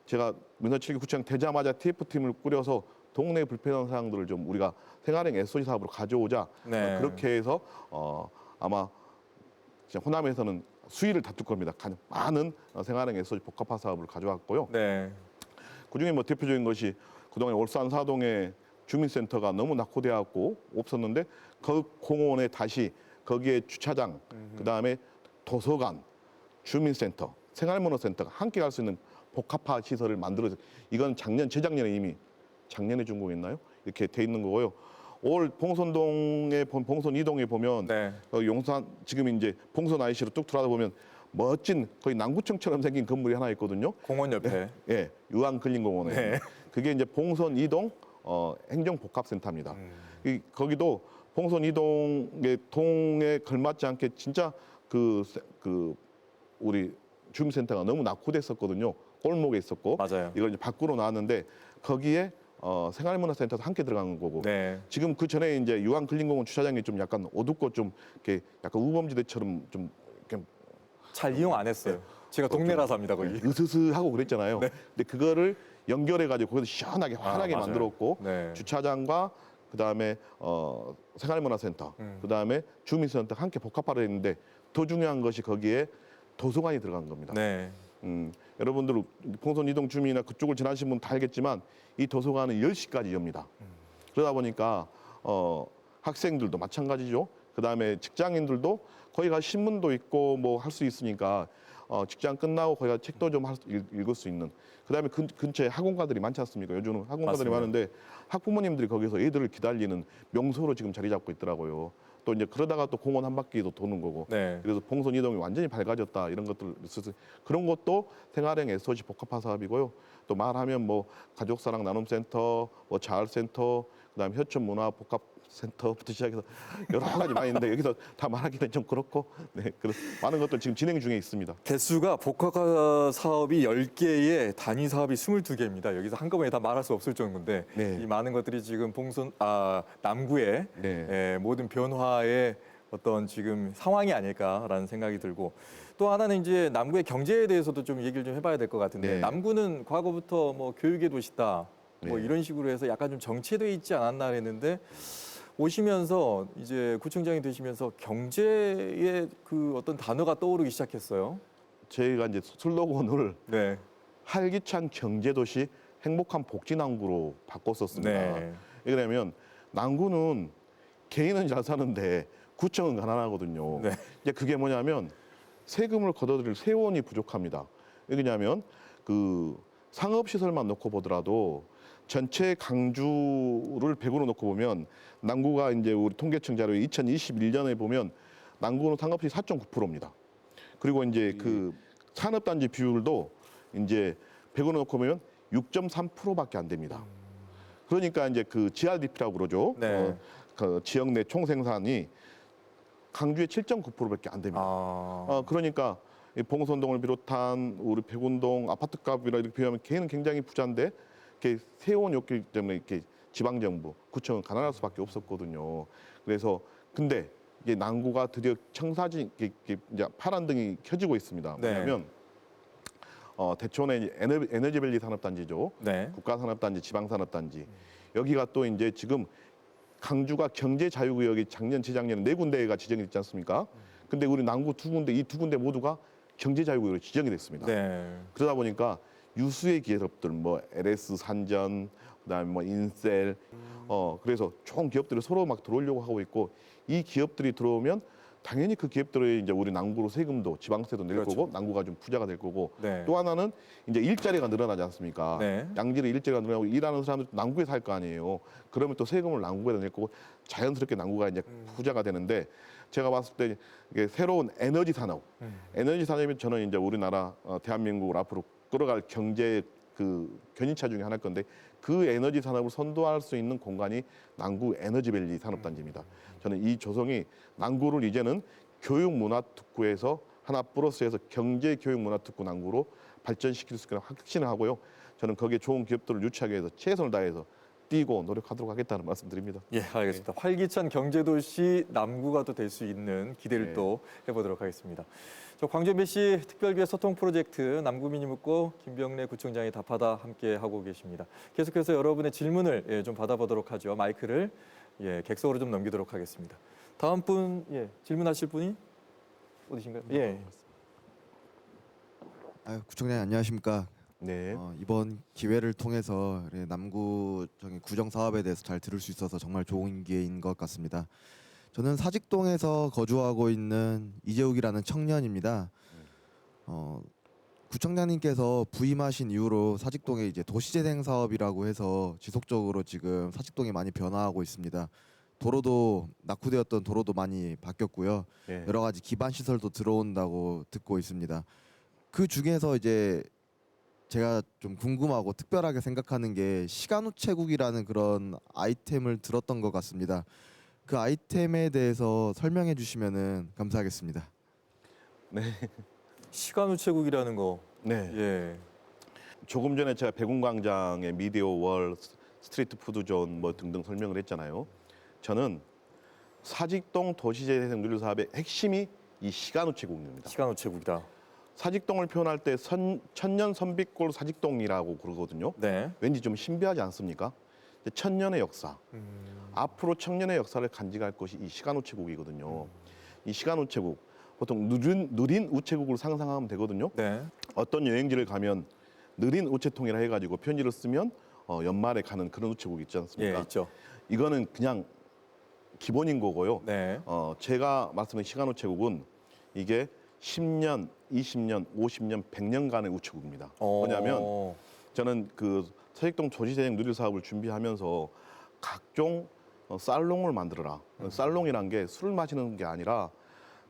제가 민선 7기 구청 되자마자 TF팀을 꾸려서 동네 불편한 사항들을 좀 우리가 생활행 SOG 사업으로 가져오자. 네. 그렇게 해서 아마 진짜 호남에서는 수위를 다툴 겁니다. 가장 많은 생활행 SOG 복합화 사업을 가져왔고요. 네. 그중에 뭐 대표적인 것이 그동안 울산 사동에 주민센터가 너무 낙후되었고 없었는데 그 공원에 다시 거기에 주차장, 그다음에 도서관, 주민센터, 생활문화센터가 함께 갈 수 있는 복합화 시설을 만들어서 이건 재작년에 이미 작년에 준 거였나요? 이렇게 돼 있는 거고요. 올 봉선동에 봉선 이동에 보면 네. 용산 지금 이제 봉선 IC로 뚝 들어가다 보면 멋진 거의 남구청처럼 생긴 건물이 하나 있거든요. 공원 옆에. 예, 유황근린공원에 네. 그게 이제 봉선 이동 행정복합센터입니다. 거기도 봉선 이동의 동에 걸맞지 않게 진짜 그 우리 주민센터가 너무 낙후됐었거든요. 골목에 있었고 맞아요. 이걸 이제 밖으로 나왔는데 거기에 생활문화센터도 함께 들어간 거고 네. 지금 그 전에 이제 유황근린공원 주차장이 좀 약간 어둡고 좀 이렇게 약간 우범지대처럼 좀 이렇게 잘 이용 안 했어요. 제가 동네라서 합니다, 거기. 으스스하고 그랬잖아요. 근데 그거를 연결해 가지고 거기서 시원하게 환하게 맞아요. 만들었고 네. 주차장과 그다음에 생활문화센터, 그다음에 주민센터 함께 복합화를 했는데 더 중요한 것이 거기에 도서관이 들어간 겁니다. 네. 여러분들 봉선 이동 주민이나 그쪽을 지나신 분 다 알겠지만 이 도서관은 10시까지 엽니다. 그러다 보니까 학생들도 마찬가지죠. 그다음에 직장인들도 거기 가 신문도 있고 뭐 할 수 있으니까 직장 끝나고 거기 가 책도 좀 읽을 수 있는. 그다음에 근처에 학원가들이 많지 않습니까? 요즘은 학원가들이 맞습니다. 많은데 학부모님들이 거기서 애들을 기다리는 명소로 지금 자리 잡고 있더라고요. 또 이제 그러다가 또 공원 한 바퀴도 도는 거고. 네. 그래서 봉선 이동이 완전히 밝아졌다 이런 것들 있어서 그런 것도 생활행 SOG 복합화 사업이고요. 또 말하면 뭐 가족사랑 나눔센터, 뭐 자활센터, 그다음에 협천 문화 복합 센터부터 시작해서 여러 가지 많이 있는데 여기서 다 말하기는 좀 그렇고 네, 그래서 많은 것들 지금 진행 중에 있습니다. 개수가 복합화 사업이 10개에 단위 사업이 22개입니다. 여기서 한꺼번에 다 말할 수 없을 정도인데 네. 이 많은 것들이 지금 남구의 네. 모든 변화의 어떤 지금 상황이 아닐까라는 생각이 들고 또 하나는 이제 남구의 경제에 대해서도 좀 얘기를 좀 해봐야 될 것 같은데 네. 남구는 과거부터 뭐 교육의 도시다 뭐 네. 이런 식으로 해서 약간 좀 정체돼 있지 않았나 했는데 오시면서 이제 구청장이 되시면서 경제의 그 어떤 단어가 떠오르기 시작했어요. 저희가 이제 슬로건을 네. 활기찬 경제도시 행복한 복지남구로 바꿨었습니다. 네. 왜냐하면 남구는 개인은 잘 사는데 구청은 가난하거든요. 네. 이제 그게 뭐냐면 세금을 걷어들일 세원이 부족합니다. 왜냐하면 그 상업시설만 놓고 보더라도 전체 강주를 100으로 놓고 보면 남구가 이제 우리 통계청 자료에 2021년에 보면 남구는 상업시 4.9%입니다. 그리고 이제 그 산업단지 비율도 이제 100으로 놓고 보면 6.3%밖에 안 됩니다. 그러니까 이제 그 GRDP라고 그러죠. 네. 그 지역 내 총생산이 강주의 7.9%밖에 안 됩니다. 그러니까 이 봉선동을 비롯한 우리 백운동 아파트값이라 이렇게 비하면 걔는 굉장히 부자인데 이렇게 세원이었기 때문에 이렇게 지방정부, 구청은 가난할 수밖에 없었거든요. 그래서 근데 이제 남구가 드디어 청사진 이제 파란등이 켜지고 있습니다. 네. 왜냐하면 대촌의 에너지밸리 산업단지죠. 네. 국가산업단지, 지방산업단지. 여기가 또 이제 지금 강주가 경제자유구역이 작년, 재작년에 4군데가 지정이 됐지 않습니까? 근데 우리 남구 2군데, 이 2군데 모두가 경제자유구역으로 지정이 됐습니다. 네. 그러다 보니까 유수의 기업들, 뭐 LS 산전, 그다음에 뭐 인셀, 그래서 총 기업들이 서로 막 들어오려고 하고 있고 이 기업들이 들어오면 당연히 그 기업들의 이제 우리 남구로 세금도 지방세도 낼 그렇죠. 거고 남구가 좀 부자가 될 거고 네. 또 하나는 이제 일자리가 늘어나지 않습니까? 네. 양질의 일자리가 늘어나고 일하는 사람들 남구에 살 거 아니에요. 그러면 또 세금을 남구에다 낼 거고 자연스럽게 남구가 이제 부자가 되는데 제가 봤을 때 이게 새로운 에너지 산업, 에너지 산업이 저는 이제 우리나라 대한민국을 앞으로 끌어갈 경제 그 견인차 중에 하나일 건데 그 에너지 산업을 선도할 수 있는 공간이 남구 에너지밸리 산업단지입니다. 저는 이 조성이 남구를 이제는 교육문화특구에서 하나 플러스해서 경제교육문화특구 남구로 발전시킬 수 있게 확신을 하고요. 저는 거기에 좋은 기업들을 유치하기 위해서 최선을 다해서 뛰고 노력하도록 하겠다는 말씀드립니다. 예, 알겠습니다. 활기찬 경제도시 남구가 또 될 수 있는 기대를 네. 또 해보도록 하겠습니다. 저 광주 MBC 특별기획 소통 프로젝트 남구민이 묻고 김병래 구청장이 답하다 함께 하고 계십니다. 계속해서 여러분의 질문을 좀 받아보도록 하죠. 마이크를 객석으로 좀 넘기도록 하겠습니다. 다음 분 질문하실 분이 어디신가요? 예. 구청장님 안녕하십니까? 네. 이번 기회를 통해서 남구청의 구정 사업에 대해서 잘 들을 수 있어서 정말 좋은 기회인 것 같습니다. 저는 사직동에서 거주하고 있는 이재욱이라는 청년입니다. 구청장님께서 부임하신 이후로 사직동에 이제 도시재생 사업이라고 해서 지속적으로 지금 사직동이 많이 변화하고 있습니다. 도로도 낙후되었던 도로도 많이 바뀌었고요. 네. 여러 가지 기반 시설도 들어온다고 듣고 있습니다. 그 중에서 이제 제가 좀 궁금하고 특별하게 생각하는 게 시간 우체국이라는 그런 아이템을 들었던 것 같습니다. 그 아이템에 대해서 설명해 주시면은 감사하겠습니다. 시간 우체국이라는 거. 네. 예. 조금 전에 제가 백운광장의 미디어 월, 스트리트 푸드존 뭐 등등 설명을 했잖아요. 저는 사직동 도시재생 누리 사업의 핵심이 이 시간 우체국입니다. 시간 우체국이다. 사직동을 표현할 때 천년 선빛골 사직동이라고 그러거든요. 네. 왠지 좀 신비하지 않습니까? 천년의 역사, 앞으로 청년의 역사를 간직할 것이 이 시간 우체국이거든요. 이 시간 우체국, 보통 느린 우체국을 상상하면 되거든요. 네. 어떤 여행지를 가면 느린 우체통이라 해가지고 편지를 쓰면 연말에 가는 그런 우체국 있지 않습니까? 예, 있죠. 이거는 그냥 기본인 거고요. 네. 제가 말씀드린 시간 우체국은 이게 10년, 20년, 50년, 100년간의 우체국입니다. 뭐냐면 저는 그 사직동 도시재생 누릴 사업을 준비하면서 각종 살롱을 만들어라. 살롱이란 게 술 마시는 게 아니라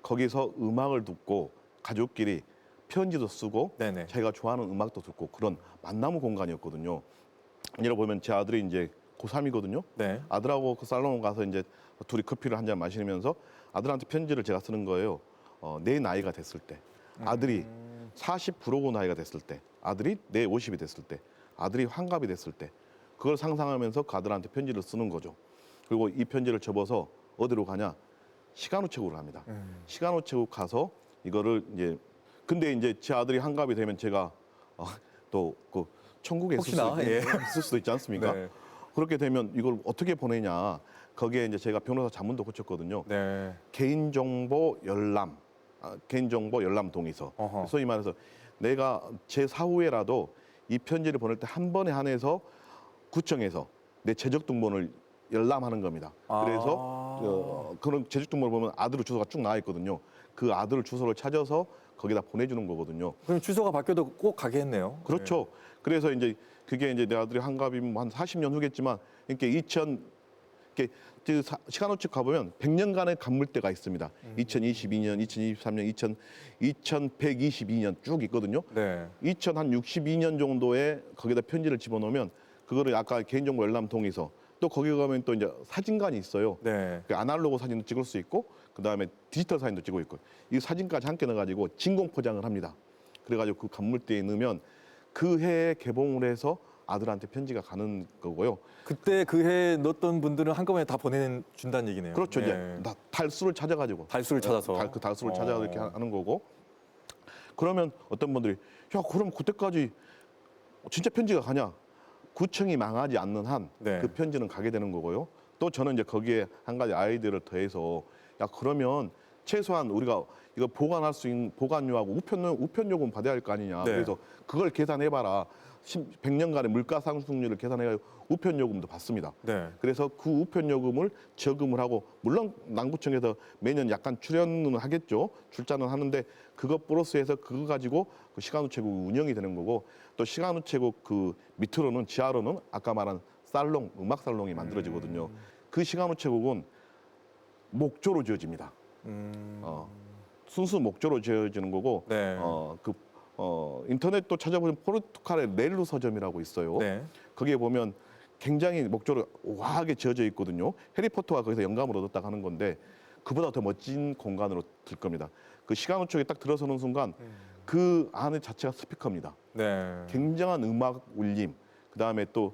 거기서 음악을 듣고 가족끼리 편지도 쓰고 네네. 자기가 좋아하는 음악도 듣고 그런 만나무 공간이었거든요. 예를 보면 제 아들이 이제 고3이거든요. 네. 아들하고 그 살롱 가서 이제 둘이 커피를 한 잔 마시면서 아들한테 편지를 제가 쓰는 거예요. 내 나이가 됐을 때, 아들이 40 부르고 나이가 됐을 때, 아들이 내 50이 됐을 때, 아들이 환갑이 됐을 때, 그걸 상상하면서 그 아들한테 편지를 쓰는 거죠. 그리고 이 편지를 접어서 어디로 가냐? 시간 우체국으로 갑니다. 시간 우체국 가서 이거를 이제 근데 이제 제 아들이 환갑이 되면 제가 또 그 천국에 혹시나, 있을 수도 있지 않습니까? 네. 그렇게 되면 이걸 어떻게 보내냐? 거기에 이제 제가 변호사 자문도 고쳤거든요. 네. 개인정보 열람, 개인정보 열람 동의서. 어허. 소위 말해서 내가 제 사후에라도 이 편지를 보낼 때 한 번에 한해서 구청에서 내 재적등본을 열람하는 겁니다. 그래서 그런 재적등본을 보면 아들 주소가 쭉 나와 있거든요. 그 아들 주소를 찾아서 거기다 보내주는 거거든요. 그럼 주소가 바뀌어도 꼭 가게 했네요. 그렇죠. 그래서 이제 그게 이제 내 아들이 환갑이면 한 40년 후겠지만 이렇게 시간 우측 가보면 100년간의 간물대가 있습니다. 2022년, 2023년, 2122년 쭉 있거든요. 네. 2062년 정도에 거기다 편지를 집어넣으면 그거를 아까 개인정보 열람 동의서 또 거기 가면 또 이제 사진관이 있어요. 네. 그 아날로그 사진도 찍을 수 있고 그 다음에 디지털 사진도 찍고 있고 이 사진까지 함께 넣어가지고 진공 포장을 합니다. 그래가지고 그 간물대에 넣으면 그 해에 개봉을 해서 아들한테 편지가 가는 거고요. 그때 그 해에 넣었던 분들은 한꺼번에 다 보내준다는 얘기네요. 그렇죠. 네. 이제 달수를 찾아가지고 달수를 찾아서. 그 달수를 찾아서 이렇게 하는 거고. 그러면 어떤 분들이 야 그럼 그때까지 진짜 편지가 가냐? 구청이 망하지 않는 한 그 네. 편지는 가게 되는 거고요. 또 저는 이제 거기에 한 가지 아이디어를 더해서 야 그러면 최소한 우리가 이거 보관할 수 있는 보관료하고 우편 요금 받아야 할 거 아니냐. 네. 그래서 그걸 계산해봐라. 100년간의 물가 상승률을 계산해가지고 우편 요금도 받습니다. 네. 그래서 그 우편 요금을 저금을 하고 물론 남구청에서 매년 약간 출연은 하겠죠. 출자는 하는데 그것 플러스해서 그거 가지고 그 시간 우체국 운영이 되는 거고 또 시간 우체국 그 밑으로는 지하로는 아까 말한 살롱 음악 살롱이 만들어지거든요. 그 시간 우체국은 목조로 지어집니다. 순수 목조로 지어지는 거고 네. 그 인터넷도 찾아보면 포르투갈의 넬루 서점이라고 있어요. 네. 거기에 보면 굉장히 목조로 우아하게 지어져 있거든요. 해리포터가 거기서 영감을 얻었다고 하는 건데 그보다 더 멋진 공간으로 들 겁니다. 그 시간 쪽에 딱 들어서는 순간 그 안에 자체가 스피커입니다. 네. 굉장한 음악 울림, 그 다음에 또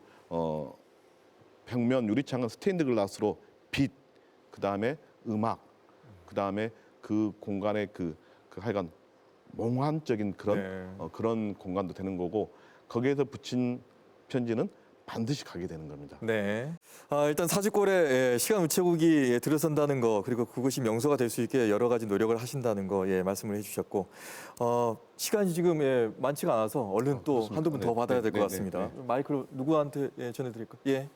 벽면 유리창은 스테인드 글라스로 빛, 그 다음에 음악, 그 다음에 그 공간의 그 하여간 몽환적인 그런 네. 그런 공간도 되는 거고 거기에서 붙인 편지는 반드시 가게 되는 겁니다. 네. 일단 사직골에 시간 우체국이 들어선다는 거 그리고 그것이 명소가 될 수 있게 여러 가지 노력을 하신다는 거 말씀을 해주셨고 시간이 지금 많지가 않아서 얼른 또 그렇습니다. 한두 분 더 네, 받아야 네, 될 것 네, 같습니다. 네, 마이크로 누구한테 전해드릴까? 예.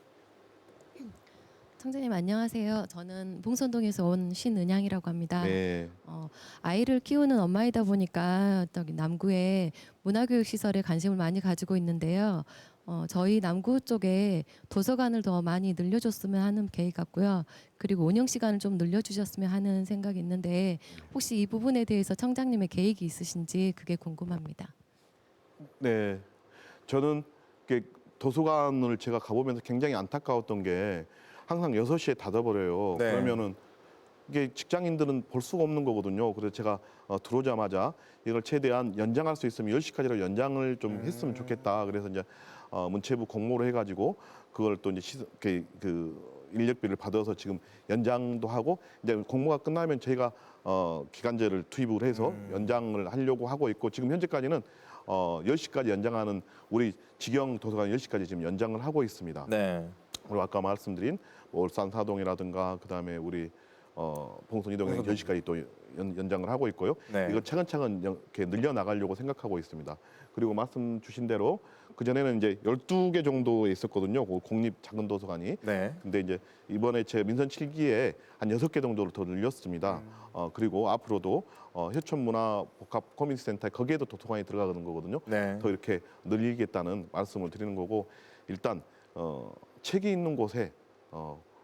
청자님 안녕하세요. 저는 봉선동에서 온 신은양이라고 합니다. 네. 아이를 키우는 엄마이다 보니까 저기 남구에 문화교육 시설에 관심을 많이 가지고 있는데요. 저희 남구 쪽에 도서관을 더 많이 늘려줬으면 하는 계획 같고요. 그리고 운영 시간을 좀 늘려주셨으면 하는 생각이 있는데 혹시 이 부분에 대해서 청장님의 계획이 있으신지 그게 궁금합니다. 네. 저는 도서관을 제가 가보면서 굉장히 안타까웠던 게 항상 6시에 닫아버려요. 네. 그러면은 이게 직장인들은 볼 수가 없는 거거든요. 그래서 제가 들어오자마자 이걸 최대한 연장할 수 있으면 10시까지로 연장을 좀 했으면 좋겠다. 그래서 이제 문체부 공모를 해가지고 그걸 또 이제 그 인력비를 받아서 지금 연장도 하고 이제 공모가 끝나면 저희가 기간제를 투입을 해서 연장을 하려고 하고 있고 지금 현재까지는 10시까지 연장하는 우리 직영 도서관 10시까지 지금 연장을 하고 있습니다. 네. 그리고 아까 말씀드린 울산 사동이라든가 그다음에 우리 봉선 이동에 10시까지 또 연장을 하고 있고요. 네. 이거 차근차근 이렇게 늘려 나가려고 생각하고 있습니다. 그리고 말씀 주신 대로 그 전에는 이제 12개 정도에 있었거든요. 그 공립 작은 도서관이. 네. 근데 이제 이번에 제 민선 7기에 한 6개 정도를 더 늘렸습니다. 그리고 앞으로도 효천문화복합 커뮤니티 센터에 거기에도 도서관이 들어가는 거거든요. 네. 더 이렇게 늘리겠다는 말씀을 드리는 거고 일단 책이 있는 곳에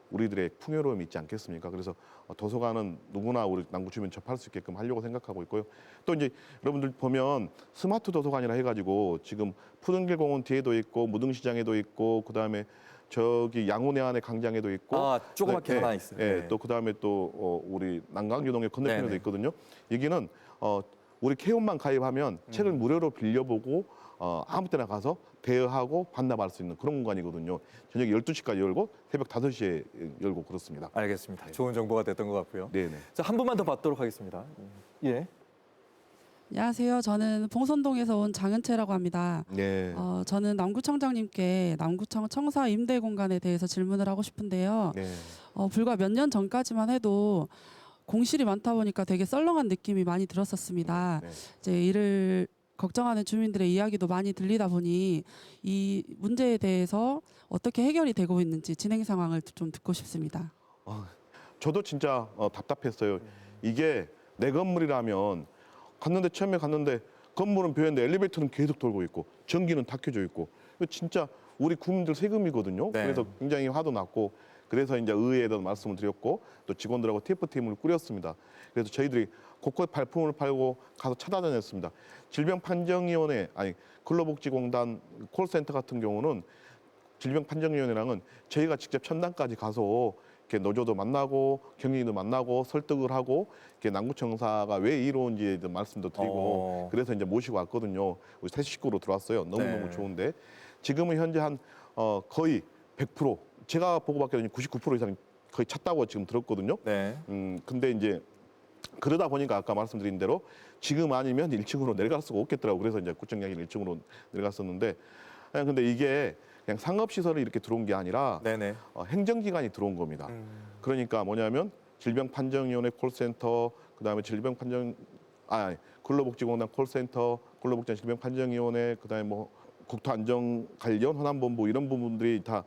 우리들의 풍요로움이 있지 않겠습니까? 그래서 도서관은 누구나 우리 남구 주민 접할 수 있게끔 하려고 생각하고 있고요. 또 이제 여러분들 보면 스마트 도서관이라 해가지고 지금 푸른길 공원 뒤에도 있고 무등시장에도 있고 그다음에 저기 양운해안의 광장에도 있고 조그맣게 네, 하나 있어요. 예, 네. 또 그다음에 또 우리 난강유동의 건너편에도 네네. 있거든요. 여기는 우리 케온만 가입하면 책을 무료로 빌려보고 아무 때나 가서 대여하고 반납할 수 있는 그런 공간이거든요. 저녁 12시까지 열고 새벽 5시에 열고 그렇습니다. 알겠습니다. 네. 좋은 정보가 됐던 것 같고요. 네네. 자, 한 분만 더 받도록 하겠습니다. 예. 안녕하세요. 저는 봉선동에서 온 장은채라고 합니다. 네. 저는 남구청장님께 남구청 청사 임대 공간에 대해서 질문을 하고 싶은데요. 네. 불과 몇 년 전까지만 해도 공실이 많다 보니까 되게 썰렁한 느낌이 많이 들었었습니다. 네. 이제 이를 걱정하는 주민들의 이야기도 많이 들리다 보니 이 문제에 대해서 어떻게 해결이 되고 있는지 진행 상황을 좀 듣고 싶습니다. 저도 진짜 답답했어요. 이게 내 건물이라면 처음에 갔는데 건물은 비었는데 엘리베이터는 계속 돌고 있고 전기는 다 켜져 있고 이거 진짜 우리 국민들 세금이거든요. 네. 그래서 굉장히 화도 났고 그래서 이제 의회에도 말씀을 드렸고 또 직원들하고 TF팀을 꾸렸습니다. 그래서 저희들이 곳곳 발품을 팔고 가서 찾아다녔습니다. 질병판정위원회 근로복지공단 콜센터 같은 경우는 질병판정위원회랑은 저희가 직접 천당까지 가서 이렇게 노조도 만나고 경영인도 만나고 설득을 하고 이렇게 남구청사가 왜 이로운지에 대한 말씀도 드리고 그래서 이제 모시고 왔거든요. 우리 새 식구로 들어왔어요. 너무너무 네. 좋은데 지금은 현재 한 거의 100% 제가 보고 봤더니 99% 이상 거의 찼다고 지금 들었거든요. 네. 근데 이제 그러다 보니까 아까 말씀드린 대로 지금 아니면 1층으로 내려갈 수가 없겠더라고. 그래서 이제 구청장이 1층으로 내려갔었는데 근데 이게 그냥 상업시설이 이렇게 들어온 게 아니라 네네. 행정기관이 들어온 겁니다. 그러니까 뭐냐면 질병판정위원회 콜센터, 그다음에 근로복지공단 콜센터, 근로복지 질병판정위원회, 그다음에 뭐 국토안정 관련 호남본부 이런 부분들이 다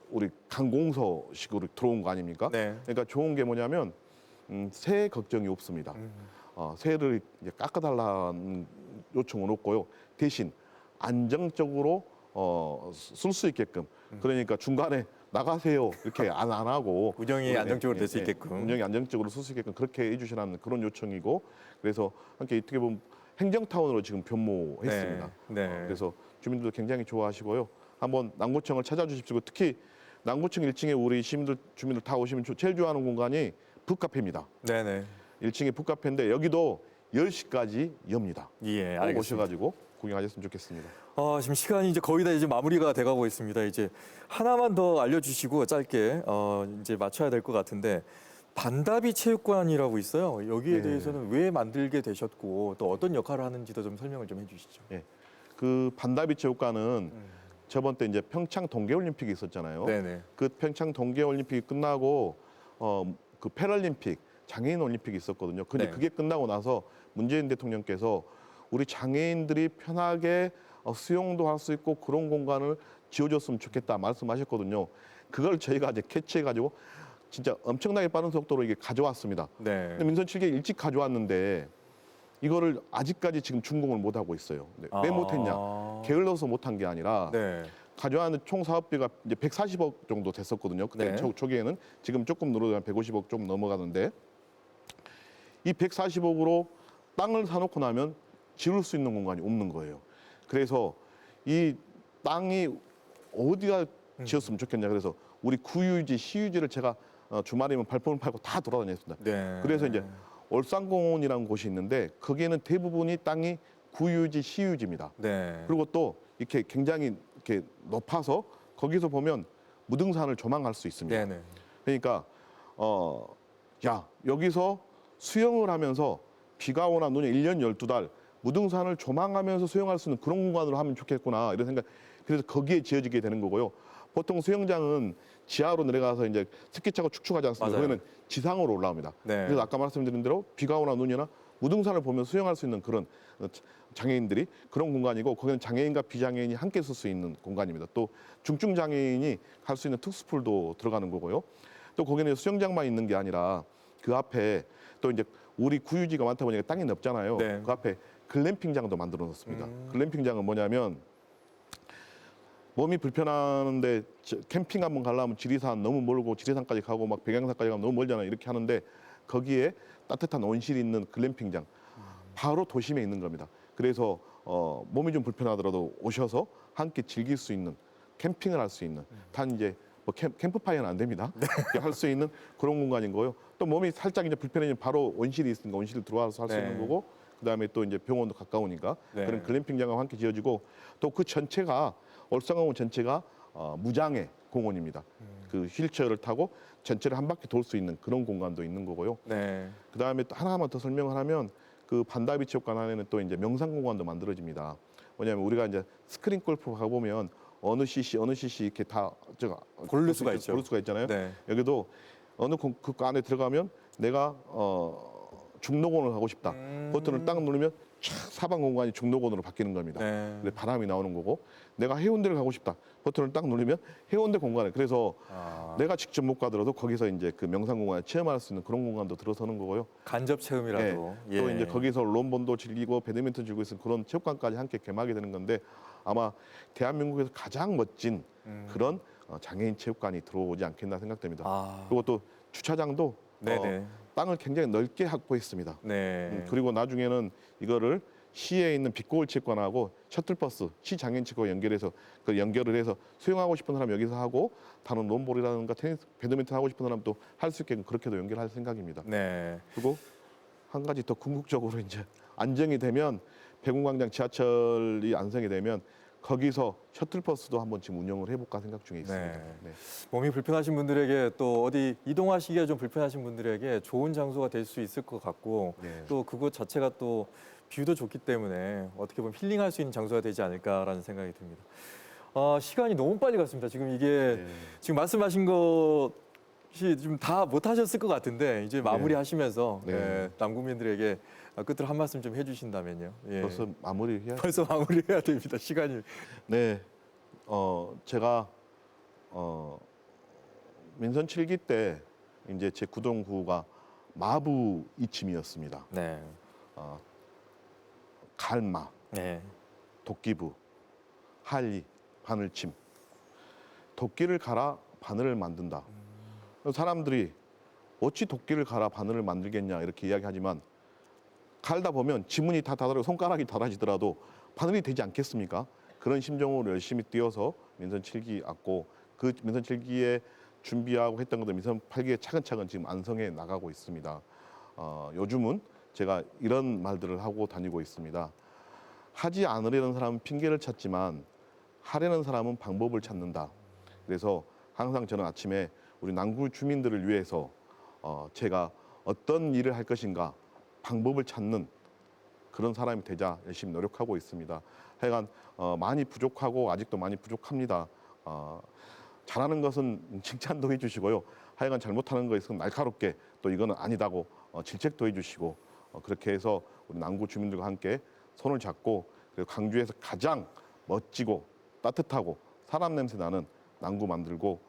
우리 강공서식으로 들어온 거 아닙니까? 네. 그러니까 좋은 게 뭐냐면 세 걱정이 없습니다. 세를 이제 깎아달라는 요청은 없고요. 대신 안정적으로 쓸 수 있게끔 그러니까 중간에 나가세요 이렇게 안 하고 운영이 안정적으로 될 수 있게끔. 운영이 안정적으로 쓸 수 있게끔 그렇게 해주시라는 그런 요청이고 그래서 함께 어떻게 보면 행정타운으로 지금 변모했습니다. 네. 네. 그래서 주민들도 굉장히 좋아하시고요. 한번 남구청을 찾아주십시오. 특히 남구청 1층에 우리 주민들 다 오시면 제일 좋아하는 공간이 북카페입니다. 네네. 1층에 북카페인데 여기도 10시까지 엽니다. 예, 꼭 알겠습니다. 오셔가지고 구경하셨으면 좋겠습니다. 지금 시간이 이제 거의 다 이제 마무리가 돼가고 있습니다. 이제 하나만 더 알려주시고 짧게 이제 맞춰야 될 것 같은데 반다비 체육관이라고 있어요. 여기에 네. 대해서는 왜 만들게 되셨고 또 어떤 역할을 하는지도 좀 설명을 좀 해주시죠. 그 반다비 체육관은 저번 때 이제 평창 동계올림픽이 있었잖아요. 네네. 그 평창 동계올림픽이 끝나고 그 패럴림픽 장애인 올림픽이 있었거든요. 근데 네. 그게 끝나고 나서 문재인 대통령께서 우리 장애인들이 편하게 수영도 할 수 있고 그런 공간을 지어줬으면 좋겠다 말씀하셨거든요. 그걸 저희가 이제 캐치해가지고 진짜 엄청나게 빠른 속도로 이게 가져왔습니다. 네. 근데 민선 7개 일찍 가져왔는데 이거를 아직까지 지금 준공을 못 하고 있어요. 네. 왜 못했냐? 게을러서 못한 게 아니라 네. 가져왔는 총 사업비가 이제 140억 정도 됐었거든요. 그때 네. 초기에는 지금 조금 늘어서 150억 좀 넘어가는데 이 140억으로 땅을 사놓고 나면 지을 수 있는 공간이 없는 거예요. 그래서 이 땅이 어디가 지었으면 좋겠냐. 그래서 우리 구유지, 시유지를 제가 주말이면 발품을 팔고 다 돌아다녔습니다. 네. 그래서 이제 얼산공원이라는 곳이 있는데 거기에는 대부분이 땅이 구유지, 시유지입니다. 네. 그리고 또 이렇게 굉장히 이렇게 높아서 거기서 보면 무등산을 조망할 수 있습니다. 네네. 그러니까 야 여기서 수영을 하면서 비가 오나 눈이 1년 12달 무등산을 조망하면서 수영할 수 있는 그런 공간으로 하면 좋겠구나 이런 생각. 그래서 거기에 지어지게 되는 거고요. 보통 수영장은 지하로 내려가서 이제 스키 차고 축축하지 않습니까? 맞아요. 거기는 지상으로 올라옵니다. 네. 그래서 아까 말씀드린 대로 비가 오나 눈이나 무등산을 보면 수영할 수 있는 그런 장애인들이 그런 공간이고 거기는 장애인과 비장애인이 함께 쓸 수 있는 공간입니다. 또 중증 장애인이 갈 수 있는 특수풀도 들어가는 거고요. 또 거기는 수영장만 있는 게 아니라 그 앞에 또 이제 우리 구유지가 많다 보니까 땅이 넓잖아요. 네. 그 앞에 글램핑장도 만들어 놨습니다. 글램핑장은 뭐냐면 몸이 불편한데 캠핑 한번 가려면 지리산 너무 멀고 지리산까지 가고 막 백양산까지 가면 너무 멀잖아요. 이렇게 하는데 거기에 따뜻한 온실이 있는 글램핑장 바로 도심에 있는 겁니다. 그래서 몸이 좀 불편하더라도 오셔서 함께 즐길 수 있는 캠핑을 할 수 있는 단 이제 뭐 캠프파이어는 안 됩니다. 할 수 있는 그런 공간인 거예요. 또 몸이 살짝 이제 불편해지면 바로 온실이 있으니까 온실 들어와서 할 수 네. 있는 거고 그다음에 또 이제 병원도 가까우니까 네. 그런 글램핑장과 함께 지어지고 또 그 전체가 얼상공원 전체가 무장애 공원입니다. 그 휠체어를 타고 전체를 한 바퀴 돌 수 있는 그런 공간도 있는 거고요. 네. 그다음에 또 하나만 더 설명을 하면 그 반다비 체육관 안에는 또 이제 명상공간도 만들어집니다. 뭐냐면 우리가 이제 스크린 골프 가보면 어느 cc 이렇게 다 고를 수가 있죠. 고를 수가 있잖아요. 네. 여기도 어느 그 안에 들어가면 내가 중록원을 가고 싶다. 버튼을 딱 누르면 촥 사방 공간이 중록원으로 바뀌는 겁니다. 네. 근데 바람이 나오는 거고 내가 해운대를 가고 싶다. 버튼을 딱 누르면 해운대 공간에 그래서 내가 직접 못 가더라도 거기서 이제 그 명상 공간에 체험할 수 있는 그런 공간도 들어서는 거고요. 간접 체험이라도. 네. 또 이제 거기서 론본도 즐기고 배드민턴 즐기고 있는 그런 체육관까지 함께 개막이 되는 건데 아마 대한민국에서 가장 멋진 그런 장애인 체육관이 들어오지 않겠나 생각됩니다. 그리고 또 주차장도 네네. 땅을 굉장히 넓게 확보했습니다. 네. 그리고 나중에는 이거를 시에 있는 빛고울 체육관하고 셔틀버스 시 장애인 체육관 연결해서 그 연결을 해서 수영하고 싶은 사람 여기서 하고 다른 론볼이라든가 테니스, 배드민턴 하고 싶은 사람도 할 수 있게 그렇게도 연결할 생각입니다. 네. 그리고 한 가지 더 궁극적으로 이제 안정이 되면 백운광장 지하철이 안성이 되면 거기서 셔틀버스도 한번 지금 운영을 해볼까 생각 중에 있습니다. 네. 네. 몸이 불편하신 분들에게 또 어디 이동하시기가 좀 불편하신 분들에게 좋은 장소가 될 수 있을 것 같고 네. 또 그곳 자체가 또 뷰도 좋기 때문에 어떻게 보면 힐링할 수 있는 장소가 되지 않을까라는 생각이 듭니다. 시간이 너무 빨리 갔습니다. 지금 이게 네. 지금 말씀하신 것이 좀 다 못하셨을 것 같은데 이제 마무리하시면서 네. 예, 남국민들에게 끝으로 한 말씀 좀 해주신다면요. 예. 벌써 마무리해야 벌써 마무리해야 됩니다. 시간이. 네, 제가 민선 7기 때 이제 제 구동구가 마부 이침이었습니다. 네. 갈마, 네. 도끼부, 할리, 바늘침. 도끼를 갈아 바늘을 만든다. 사람들이 어찌 도끼를 갈아 바늘을 만들겠냐 이렇게 이야기하지만 갈다 보면 지문이 다 닳아지고 손가락이 닳아지더라도 바늘이 되지 않겠습니까? 그런 심정으로 열심히 뛰어서 민선 7기 왔고 그 민선 7기에 준비하고 했던 것들 민선 8기에 차근차근 지금 완성해 나가고 있습니다. 요즘은 제가 이런 말들을 하고 다니고 있습니다. 하지 않으려는 사람은 핑계를 찾지만 하려는 사람은 방법을 찾는다. 그래서 항상 저는 아침에 우리 남구 주민들을 위해서 제가 어떤 일을 할 것인가 방법을 찾는 그런 사람이 되자 열심히 노력하고 있습니다. 하여간 많이 부족하고 아직도 많이 부족합니다. 잘하는 것은 칭찬도 해주시고요. 하여간 잘못하는 것에 있어서 날카롭게 또 이거는 아니다고 질책도 해주시고 그렇게 해서 우리 남구 주민들과 함께 손을 잡고 그리고 광주에서 가장 멋지고 따뜻하고 사람 냄새 나는 남구 만들고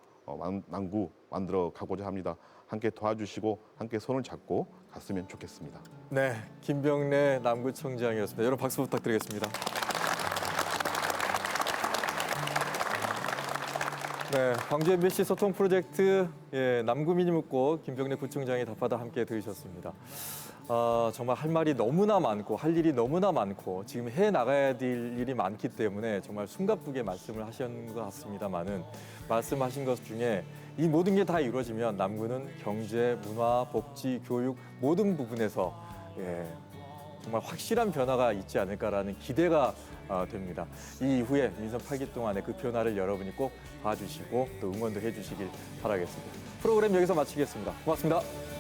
남구 만들어 가고자 합니다. 함께 도와주시고 함께 손을 잡고 갔으면 좋겠습니다. 네, 김병래 남구청장이었습니다. 여러분 박수 부탁드리겠습니다. 네, 광주 MBC 소통 프로젝트 남구민이 묻고 김병래 구청장이 답하다 함께 들으셨습니다. 정말 할 말이 너무나 많고 할 일이 너무나 많고 지금 해 나가야 될 일이 많기 때문에 정말 숨가쁘게 말씀을 하신 것 같습니다만은 말씀하신 것 중에 이 모든 게 다 이루어지면 남구는 경제, 문화, 복지, 교육 모든 부분에서 정말 확실한 변화가 있지 않을까라는 기대가 됩니다. 이 이후에 민선 8기 동안의 그 변화를 여러분이 꼭 봐주시고 또 응원도 해주시길 바라겠습니다. 프로그램 여기서 마치겠습니다. 고맙습니다.